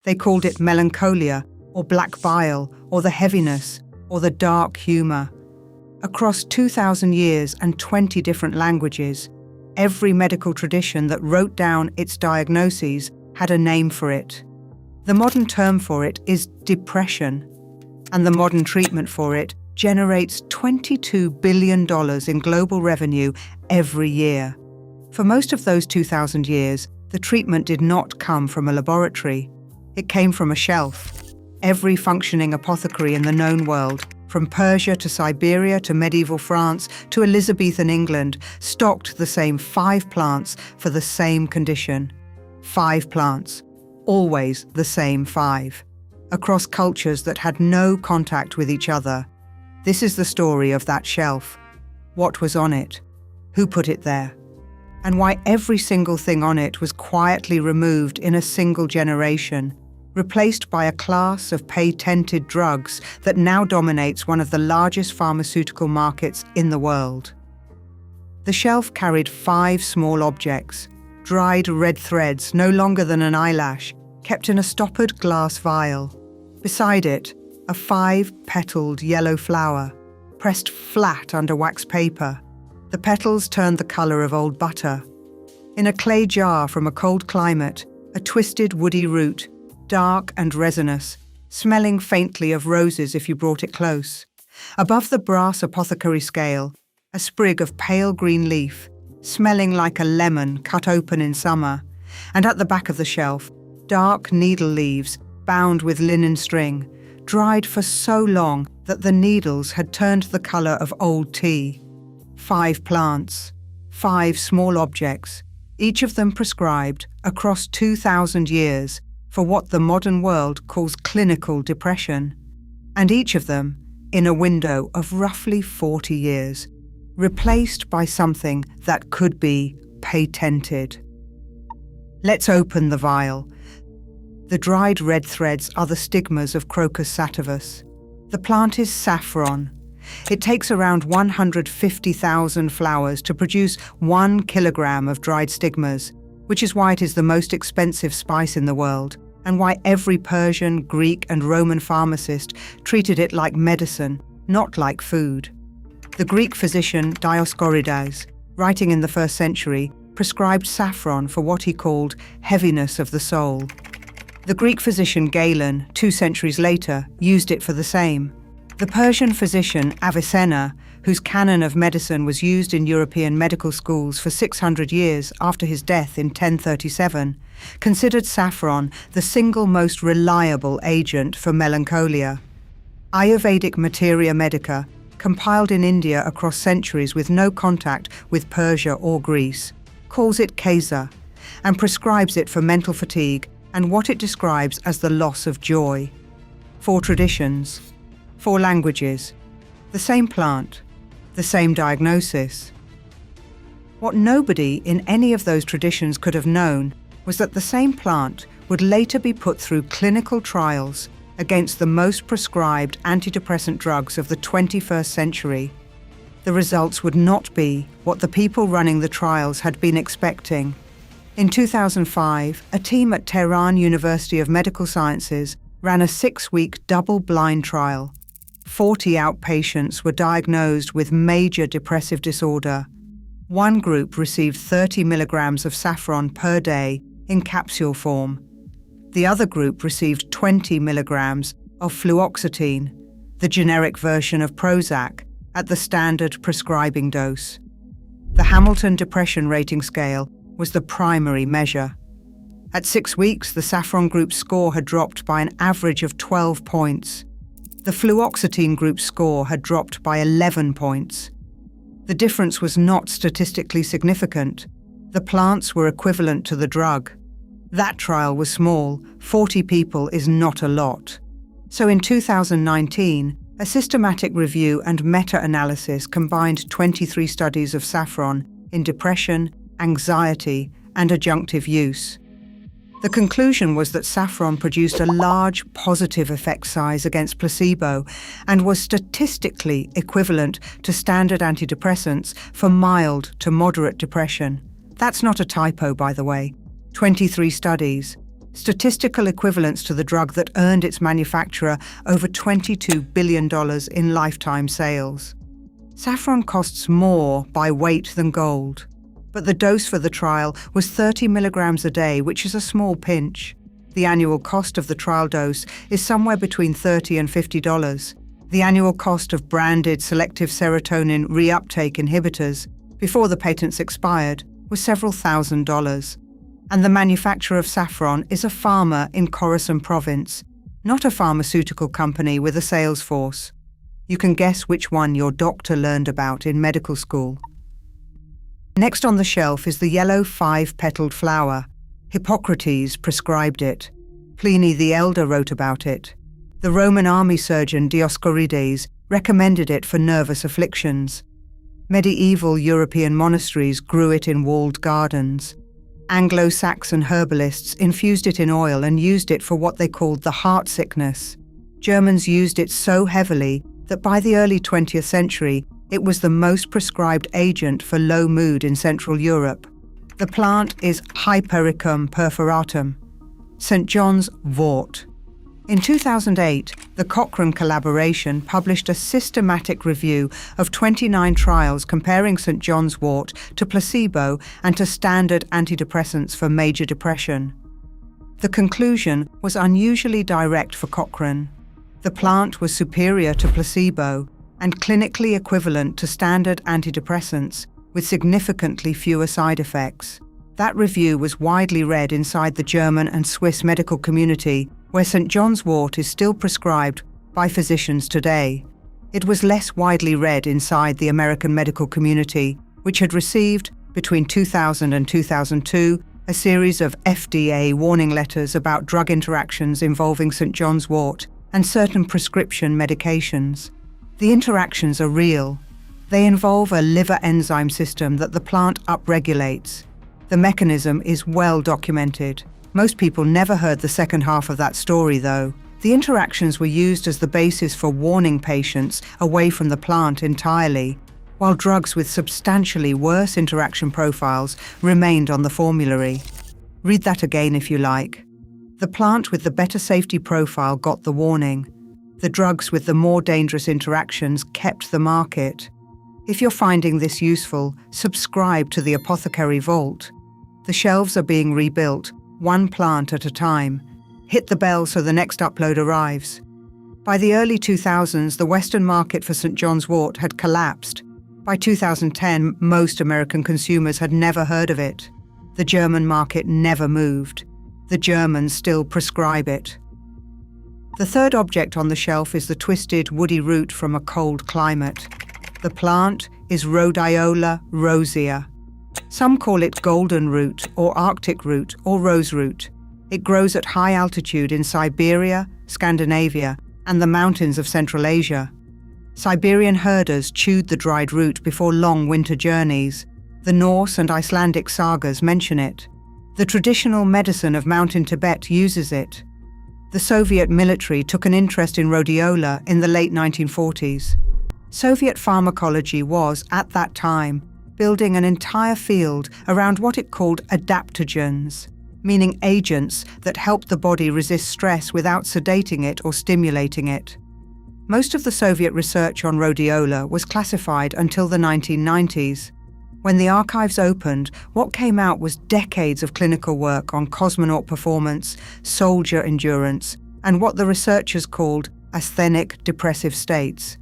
They called it melancholia, or black bile, or the heaviness, or the dark humor. Across 2,000 years and 20 different languages, every medical tradition that wrote down its diagnoses had a name for it. The modern term for it is depression, and the modern treatment for it generates $22 billion in global revenue every year. For most of those 2,000 years, the treatment did not come from a laboratory. It came from a shelf. Every functioning apothecary in the known world, from Persia to Siberia to medieval France to Elizabethan England, stocked the same 5 plants for the same condition. 5 plants, always the same 5, across cultures that had no contact with each other. This is the story of that shelf. What was on it? Who put it there? And why every single thing on it was quietly removed in a single generation, replaced by a class of patented drugs that now dominates one of the largest pharmaceutical markets in the world. The shelf carried 5 small objects, dried red threads no longer than an eyelash, kept in a stoppered glass vial. Beside it, a 5-petaled yellow flower, pressed flat under wax paper. The petals turned the color of old butter. In a clay jar from a cold climate, a twisted woody root, dark and resinous, smelling faintly of roses if you brought it close. Above the brass apothecary scale, a sprig of pale green leaf, smelling like a lemon cut open in summer, and at the back of the shelf, dark needle leaves bound with linen string, dried for so long that the needles had turned the color of old tea. 5 plants, 5 small objects, each of them prescribed across 2,000 years for what the modern world calls clinical depression, and each of them, in a window of roughly 40 years, replaced by something that could be patented. Let's open the vial. The dried red threads are the stigmas of Crocus sativus. The plant is saffron. It takes around 150,000 flowers to produce 1 kilogram of dried stigmas, which is why it is the most expensive spice in the world, and why every Persian, Greek, and Roman pharmacist treated it like medicine, not like food. The Greek physician Dioscorides, writing in the 1st century, prescribed saffron for what he called heaviness of the soul. The Greek physician Galen, 2 centuries later, used it for the same. The Persian physician Avicenna, whose canon of medicine was used in European medical schools for 600 years after his death in 1037, considered saffron the single most reliable agent for melancholia. Ayurvedic Materia Medica, compiled in India across centuries with no contact with Persia or Greece, calls it kesa and prescribes it for mental fatigue and what it describes as the loss of joy. 4 traditions, 4 languages, the same plant, the same diagnosis. What nobody in any of those traditions could have known was that the same plant would later be put through clinical trials against the most prescribed antidepressant drugs of the 21st century. The results would not be what the people running the trials had been expecting. In 2005, a team at Tehran University of Medical Sciences ran a 6-week double-blind trial. 40 outpatients were diagnosed with major depressive disorder. One group received 30 milligrams of saffron per day in capsule form. The other group received 20 milligrams of fluoxetine, the generic version of Prozac, at the standard prescribing dose. The Hamilton Depression Rating Scale was the primary measure. At 6 weeks, the saffron group's score had dropped by an average of 12 points. The fluoxetine group's score had dropped by 11 points. The difference was not statistically significant. The plants were equivalent to the drug. That trial was small. 40 people is not a lot. So in 2019, a systematic review and meta-analysis combined 23 studies of saffron in depression, anxiety, and adjunctive use. The conclusion was that saffron produced a large positive effect size against placebo and was statistically equivalent to standard antidepressants for mild to moderate depression. That's not a typo, by the way. 23 studies, statistical equivalents to the drug that earned its manufacturer over $22 billion in lifetime sales. Saffron costs more by weight than gold, but the dose for the trial was 30 milligrams a day, which is a small pinch. The annual cost of the trial dose is somewhere between $30 and $50. The annual cost of branded selective serotonin reuptake inhibitors before the patents expired was several $1,000s. And the manufacturer of saffron is a farmer in Khorasan province, not a pharmaceutical company with a sales force. You can guess which one your doctor learned about in medical school. Next on the shelf is the yellow 5-petaled flower. Hippocrates prescribed it. Pliny the Elder wrote about it. The Roman army surgeon Dioscorides recommended it for nervous afflictions. Medieval European monasteries grew it in walled gardens. Anglo Saxon herbalists infused it in oil and used it for what they called the heart sickness. Germans used it so heavily that by the early 20th century, it was the most prescribed agent for low mood in Central Europe. The plant is Hypericum perforatum, St. John's wort. In 2008, the Cochrane collaboration published a systematic review of 29 trials comparing St. John's wort to placebo and to standard antidepressants for major depression. The conclusion was unusually direct for Cochrane. The plant was superior to placebo and clinically equivalent to standard antidepressants, with significantly fewer side effects. That review was widely read inside the German and Swiss medical community, where St. John's wort is still prescribed by physicians today. It was less widely read inside the American medical community, which had received, between 2000 and 2002, a series of FDA warning letters about drug interactions involving St. John's wort and certain prescription medications. The interactions are real. They involve a liver enzyme system that the plant upregulates. The mechanism is well documented. Most people never heard the second half of that story, though. The interactions were used as the basis for warning patients away from the plant entirely, while drugs with substantially worse interaction profiles remained on the formulary. Read that again if you like. The plant with the better safety profile got the warning. The drugs with the more dangerous interactions kept the market. If you're finding this useful, subscribe to the Apothecary Vault. The shelves are being rebuilt, one plant at a time. Hit the bell so the next upload arrives. By the early 2000s, the Western market for St. John's wort had collapsed. By 2010, most American consumers had never heard of it. The German market never moved. The Germans still prescribe it. The third object on the shelf is the twisted, woody root from a cold climate. The plant is Rhodiola rosea. Some call it golden root or Arctic root or rose root. It grows at high altitude in Siberia, Scandinavia, and the mountains of Central Asia. Siberian herders chewed the dried root before long winter journeys. The Norse and Icelandic sagas mention it. The traditional medicine of mountain Tibet uses it. The Soviet military took an interest in rhodiola in the late 1940s. Soviet pharmacology was, at that time, building an entire field around what it called adaptogens, meaning agents that helped the body resist stress without sedating it or stimulating it. Most of the Soviet research on rhodiola was classified until the 1990s. When the archives opened, what came out was decades of clinical work on cosmonaut performance, soldier endurance, and what the researchers called asthenic depressive states.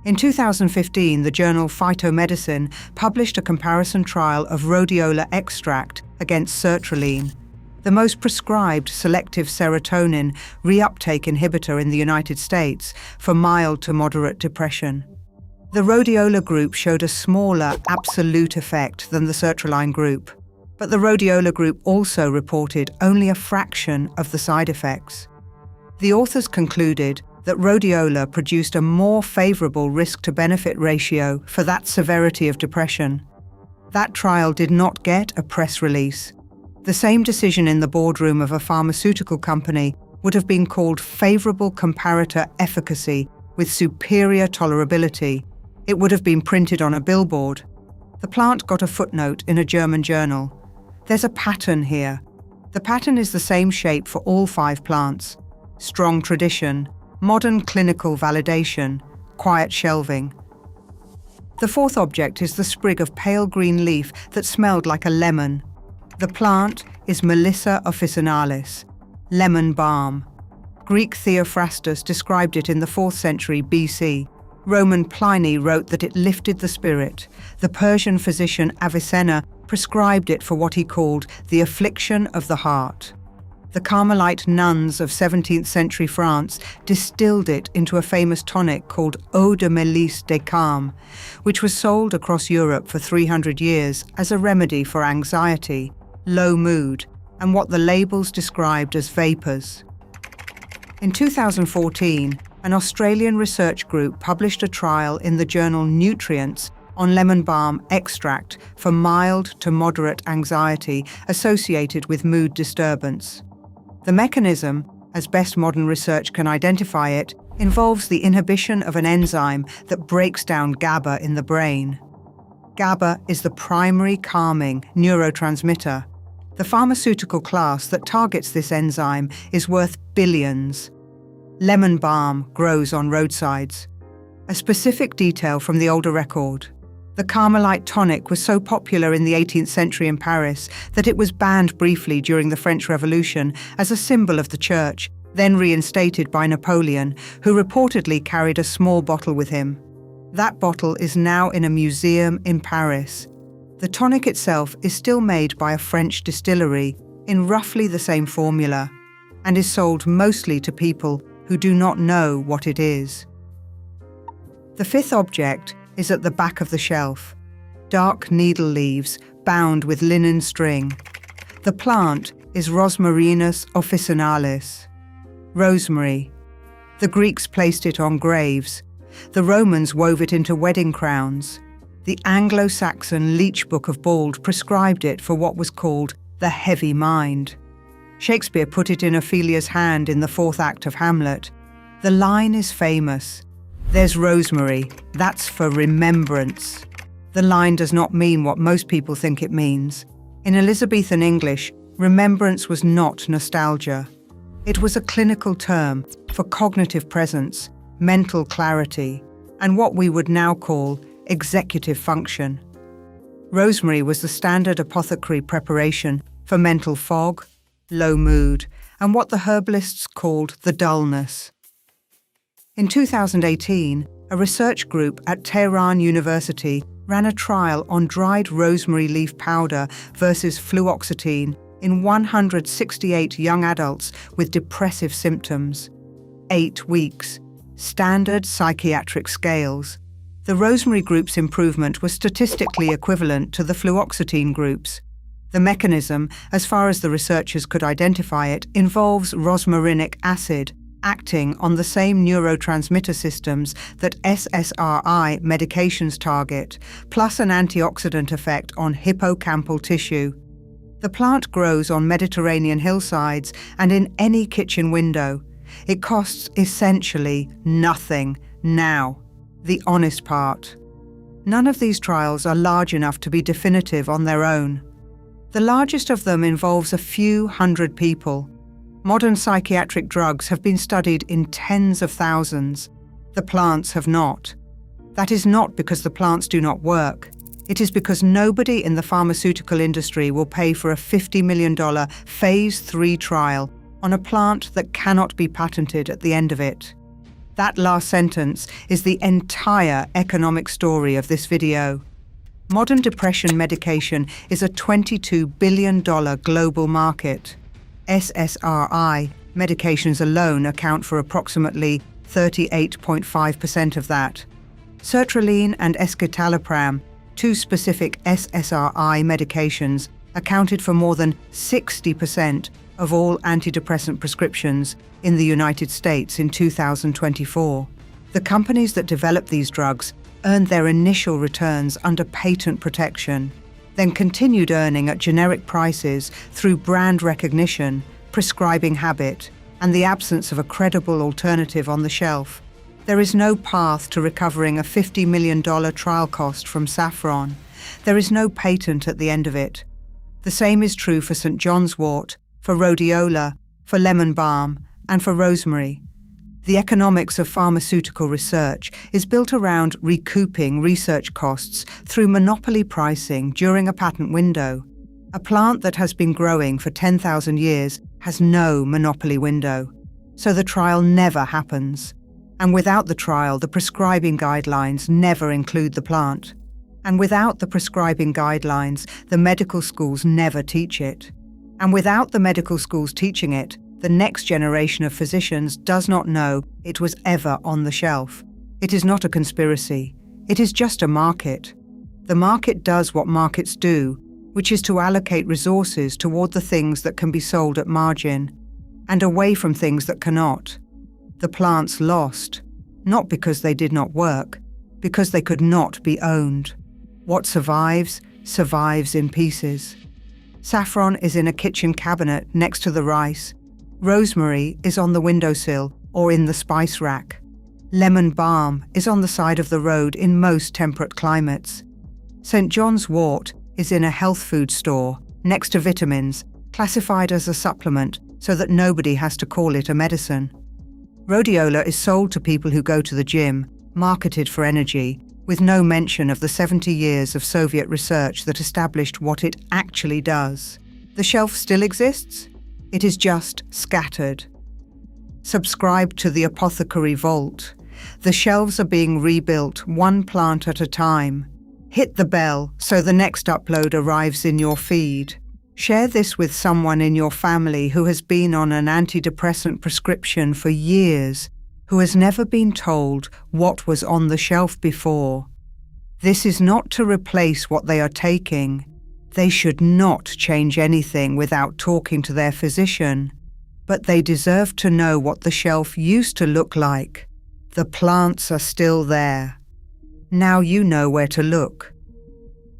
In 2015, the journal Phytomedicine published a comparison trial of rhodiola extract against sertraline, the most prescribed selective serotonin reuptake inhibitor in the United States for mild to moderate depression. The rhodiola group showed a smaller absolute effect than the sertraline group, but the rhodiola group also reported only a fraction of the side effects. The authors concluded that rhodiola produced a more favorable risk-to-benefit ratio for that severity of depression. That trial did not get a press release. The same decision in the boardroom of a pharmaceutical company would have been called favorable comparator efficacy with superior tolerability. It would have been printed on a billboard. The plant got a footnote in a German journal. There's a pattern here. The pattern is the same shape for all 5 plants. Strong tradition, modern clinical validation, quiet shelving. The 4th object is the sprig of pale green leaf that smelled like a lemon. The plant is Melissa officinalis, lemon balm. Greek Theophrastus described it in the 4th century BC. Roman Pliny wrote that it lifted the spirit. The Persian physician Avicenna prescribed it for what he called the affliction of the heart. The Carmelite nuns of 17th century France distilled it into a famous tonic called Eau de Mélisse des Carmes, which was sold across Europe for 300 years as a remedy for anxiety, low mood, and what the labels described as vapours. In 2014, an Australian research group published a trial in the journal Nutrients on lemon balm extract for mild to moderate anxiety associated with mood disturbance. The mechanism, as best modern research can identify it, involves the inhibition of an enzyme that breaks down GABA in the brain. GABA is the primary calming neurotransmitter. The pharmaceutical class that targets this enzyme is worth billions. Lemon balm grows on roadsides. A specific detail from the older record. The Carmelite tonic was so popular in the 18th century in Paris that it was banned briefly during the French Revolution as a symbol of the church, then reinstated by Napoleon, who reportedly carried a small bottle with him. That bottle is now in a museum in Paris. The tonic itself is still made by a French distillery in roughly the same formula and is sold mostly to people who do not know what it is. The 5th object is at the back of the shelf. Dark needle leaves bound with linen string. The plant is Rosmarinus officinalis. Rosemary. The Greeks placed it on graves. The Romans wove it into wedding crowns. The Anglo Saxon Leech Book of Bald prescribed it for what was called the heavy mind. Shakespeare put it in Ophelia's hand in the 4th act of Hamlet. The line is famous. There's rosemary, that's for remembrance. The line does not mean what most people think it means. In Elizabethan English, remembrance was not nostalgia. It was a clinical term for cognitive presence, mental clarity, and what we would now call executive function. Rosemary was the standard apothecary preparation for mental fog, low mood, and what the herbalists called the dullness. In 2018, a research group at Tehran University ran a trial on dried rosemary leaf powder versus fluoxetine in 168 young adults with depressive symptoms. 8 weeks. Standard psychiatric scales. The rosemary group's improvement was statistically equivalent to the fluoxetine group's. The mechanism, as far as the researchers could identify it, involves rosmarinic acid, acting on the same neurotransmitter systems that SSRI medications target, plus an antioxidant effect on hippocampal tissue. The plant grows on Mediterranean hillsides and in any kitchen window. It costs essentially nothing now. The honest part. None of these trials are large enough to be definitive on their own. The largest of them involves a few hundred people. Modern psychiatric drugs have been studied in tens of thousands. The plants have not. That is not because the plants do not work. It is because nobody in the pharmaceutical industry will pay for a $50 million Phase 3 trial on a plant that cannot be patented at the end of it. That last sentence is the entire economic story of this video. Modern depression medication is a $22 billion global market. SSRI medications alone account for approximately 38.5% of that. Sertraline and escitalopram, 2 specific SSRI medications, accounted for more than 60% of all antidepressant prescriptions in the United States in 2024. The companies that develop these drugs earned their initial returns under patent protection, then continued earning at generic prices through brand recognition, prescribing habit, and the absence of a credible alternative on the shelf. There is no path to recovering a $50 million trial cost from saffron. There is no patent at the end of it. The same is true for St. John's wort, for rhodiola, for lemon balm, and for rosemary. The economics of pharmaceutical research is built around recouping research costs through monopoly pricing during a patent window. A plant that has been growing for 10,000 years has no monopoly window, so the trial never happens. And without the trial, the prescribing guidelines never include the plant. And without the prescribing guidelines, the medical schools never teach it. And without the medical schools teaching it, the next generation of physicians does not know it was ever on the shelf. It is not a conspiracy. It is just a market. The market does what markets do, which is to allocate resources toward the things that can be sold at margin, and away from things that cannot. The plants lost, not because they did not work, because they could not be owned. What survives, survives in pieces. Saffron is in a kitchen cabinet next to the rice. Rosemary is on the windowsill or in the spice rack. Lemon balm is on the side of the road in most temperate climates. St. John's wort is in a health food store next to vitamins, classified as a supplement so that nobody has to call it a medicine. Rhodiola is sold to people who go to the gym, marketed for energy, with no mention of the 70 years of Soviet research that established what it actually does. The shelf still exists. It is just scattered. Subscribe to the Apothecary Vault. The shelves are being rebuilt one plant at a time. Hit the bell so the next upload arrives in your feed. Share this with someone in your family who has been on an antidepressant prescription for years, who has never been told what was on the shelf before. This is not to replace what they are taking. They should not change anything without talking to their physician, but they deserve to know what the shelf used to look like. The plants are still there. Now you know where to look.